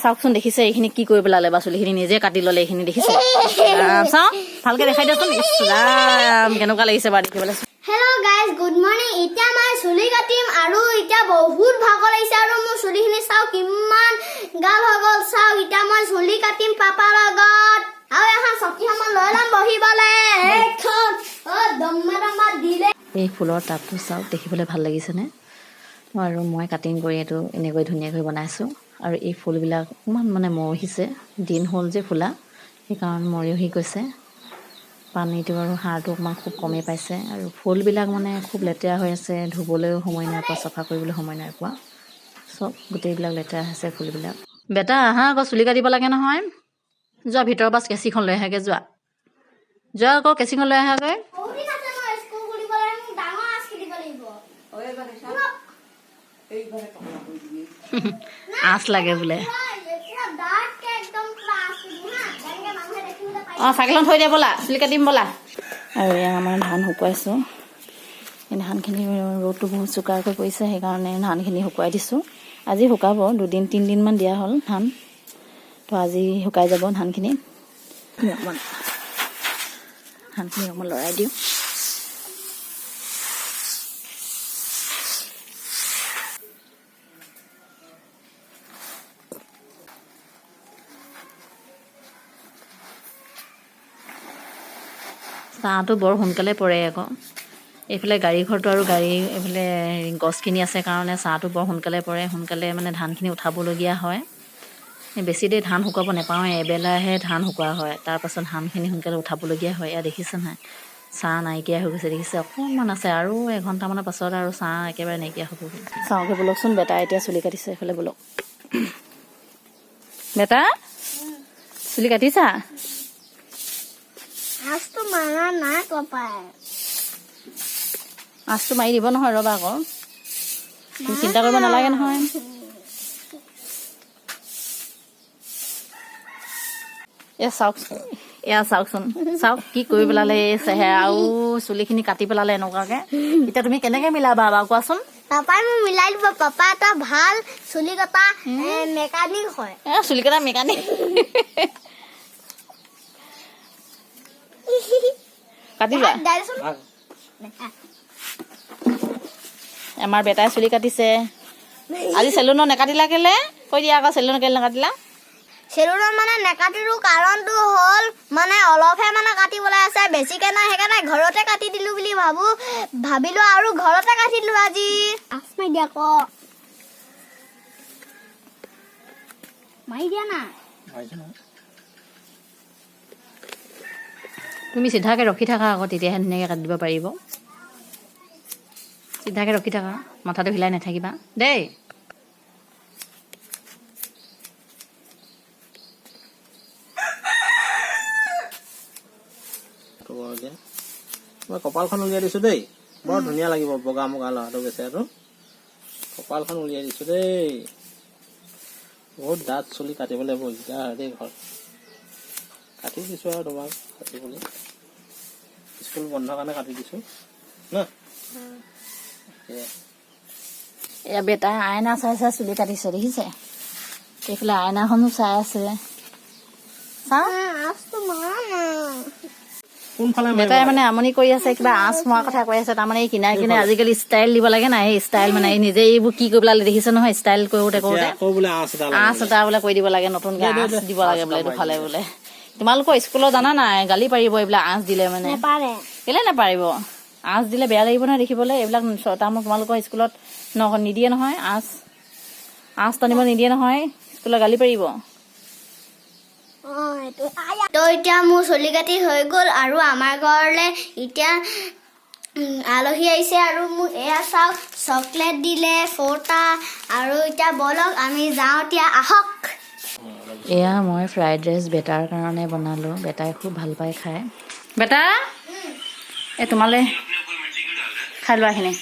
চাওকচোন দেখিছে এইখিনি কি কৰি পেলালে বা চুলিখিনি নিজে কাটি ল'লে এইখিনি দেখিছে চাওঁ ভালকে দেখাই দিয়কচোন কেনেকুৱা লাগিছে বাৰু দেখিবলৈ হেল্ল' গাইজ গুড মৰ্ণিং এতিয়া মই চুলি কাটিম আৰু এতিয়া বহুত ভাগৰ লাগিছে আৰু মোৰ চুলিখিনি চাওঁ কিমান গাল হৈ গ'ল চাওঁ এতিয়া মই চুলি কাটিম পাপাৰ লগত আৰু এখন চকীখন লৈ ল'ম বহিবলৈ এইখন দম্মা দিলে এই ফুলৰ টাবটো চাওক দেখিবলৈ ভাল লাগিছেনে আৰু মই কাটিং কৰি এইটো এনেকৈ ধুনীয়াকৈ বনাইছোঁ আৰু এই ফুলবিলাক ইমান মানে মৰহিছে দিন হ'ল যে ফুলা সেইকাৰণে মৰহি গৈছে পানীটো আৰু সাৰটো অকণমান খুব কমেই পাইছে আৰু ফুলবিলাক মানে খুব লেতেৰা হৈ আছে ধুবলৈও সময় নাই পোৱা চফা কৰিবলৈ সময় নাই পোৱা চব গোটেইবিলাক লেতেৰা হৈছে ফুলবিলাক বেটা আহা আকৌ চুলি কাটিব লাগে নহয় যোৱা ভিতৰৰ পৰা কেঁচিখন লৈ আহাগৈ যোৱা আকৌ কেঁচিখন লৈ আহাগৈ আঁচ লাগে বোলে অঁ চাইকেলখন থৈ দিয়া ব'লা চুলি কাটিম ব'লা আৰু এয়া আমাৰ ধান শুকুৱাইছোঁ এই ধানখিনি ৰ'দটো বহুত চোকাকৈ পৰিছে সেইকাৰণে ধানখিনি শুকুৱাই দিছোঁ আজি শুকাব 2 দিন 3 দিনমান দিয়া হ'ল ধান তো আজি শুকাই যাব ধানখিনি অকণমান লৰাই দিওঁ ছাঁটো বৰ সোনকালে পৰে আকৌ এইফালে গাড়ী ঘৰটো আৰু এইফালে গছখিনি আছে কাৰণে ছাঁটো বৰ সোনকালে পৰে সোনকালে মানে ধানখিনি উঠাবলগীয়া হয় বেছি দেৰি ধান শুকুৱাব নাপাওঁৱে এবেলাহে ধান শুকোৱা হয় তাৰপাছত ধানখিনি সোনকালে উঠাবলগীয়া হয় এয়া দেখিছে নাই ছাঁ নাইকিয়া হৈ গৈছে দেখিছে অকণমান আছে আৰু এঘণ্টামানৰ পাছত আৰু ছাঁ একেবাৰে নাইকিয়া হ'ব চাওঁকে বোলকচোন বেটা এতিয়া চুলি কাটিছে এইফালে বোলক বেটা চুলি কাটিছা আজটো মাৰা নাই পাপাই আঁচটো মাৰি দিব নহয় ৰ'বা আকৌ চিন্তা কৰিব নালাগে নহয় এয়া চাওকচোন চাওক কি কৰি পেলালে চেহেৰা আৰু চুলিখিনি কাটি পেলালে এনেকুৱাকে এতিয়া তুমি কেনেকে মিলাবা বাৰু কোৱাচোন পাপাই মোক মিলাই দিব পাপা এটা ভাল চুলি কটা মেকানিক হয় চুলি কটা মেকানিক কাটিবা আমাৰ বেটাই চুলি কাটিছে আজি চেলুনত নেকাটিলা কেলে কৈ দিয়া আকৌ চেলুনত কেলে নেকাটিলা চেলুনত মানে নেকাটিলো কাৰণটো হ'ল মানে অলপহে মানে কাটিবলৈ আছে বেছিকে নাই সেইকাৰণে ঘৰতে কাটি দিলো বুলি ভাবিলো আৰু ঘৰতে কাটি দিলো আজি মাৰি দিয়া আকৌ মাৰি দিয়া না তুমি চিধাকে ৰখি থাকা আকৌ তেতিয়াহে ধুনীয়াকৈ কাটি দিব পাৰিব চিধাকে ৰখি থাকা মাথাটো হিলাই নাথাকিবা দেই মই কপালখন উলিয়াই দিছো দেই বৰ ধুনীয়া লাগিব বগা মুগা ল'ৰাটো বেচেৰাটো কপালখন উলিয়াই দিছো দেই বহুত দাঁত চুলি কাটিবলৈ বৰ দিগদাৰ দেই ঘৰ কাটি দিছো আৰু তোমাক কাটিবলৈ স্কুল বন্ধ কাৰণে কাটি দিছো না এয়া বেটাই আইনা চাই চাই চুলি কাটিছে দেখিছে এইফালে আইনাখনো চাই আছে বেটাই মানে আমনি কৰি আছে কিবা আঁচ মৰা কথা কৈ আছে তাৰমানে এই কিনাৰে কিনাৰে আজিকালি ষ্টাইল দিব লাগে নাই এই ষ্টাইল মানে নিজে এইবোৰ কি কৰি পেলালে দেখিছে নহয় ষ্টাইল কৰোঁতে আঁচ এটা বোলে কৰি দিব লাগে নতুনকে আঁচ দিব লাগে বোলে দুফালে বোলে তোমালোকৰ স্কুলত জানা নাই গালি পাৰিব এইবিলাক আঁচ দিলে মানে কেলে নাপাৰিব আঁচ দিলে বেয়া লাগিব নহয় দেখিবলৈ এইবিলাক তোমালোকৰ স্কুলত নিদিয়ে নহয় আঁচ টানিব নিদিয়ে নহয় স্কুলত গালি পাৰিব তো এতিয়া মোৰ চুলি কাটি হৈ গ'ল আৰু আমাৰ ঘৰলৈ এতিয়া আলহী আহিছে আৰু মোক এয়া চাওক চকলেট দিলে 4টা আৰু এতিয়া বলক আমি যাওঁ এতিয়া আহক এয়া মই ফ্ৰাইড ৰাইচ বেটাৰ কাৰণে বনালোঁ বেটাই খুব ভাল পায় খাই বেটা এই তোমালৈ খাই লোৱা এইখিনি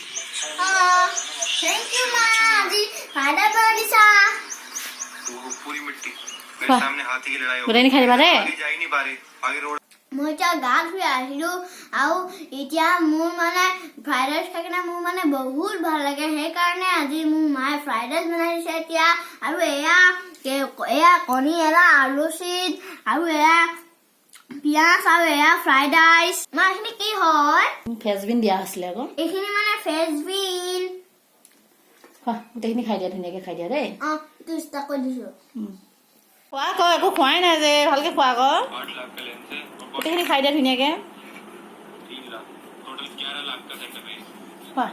গোটেইখিনি খাই দিবা দেই মই এতিয়া গা ধুই আহিলো আৰু এতিয়া মোৰ মানে ফ্ৰাইড ৰাইচ খাই কিনে মোৰ মানে বহুত ভাল লাগে সেইকাৰণে আজি মোৰ মায়ে ফ্ৰাইড ৰাইচ বনাই দিছে এতিয়া আৰু এয়া এয়া কণী, এয়া আলু চিট আৰু এয়া পিঁয়াজ আৰু এয়া ফ্ৰাইড ৰাইচ। মা এইখিনি কি হয়? ফ্ৰেঞ্চবিন দিয়া হৈছিলে আকৌ। এইখিনি মানে ফ্ৰেঞ্চবিন। খোৱা, গোটেইখিনি খাই দিয়া, ধুনীয়াকৈ খাই দিয়া দেই। 30টা কৈ দিছো। খোৱা আকৌ, একো খোৱাই নাই যে, ভালকৈ খোৱা আকৌ। গোটেইখিনি খাই দিয়া ধুনীয়াকৈ। খোৱা।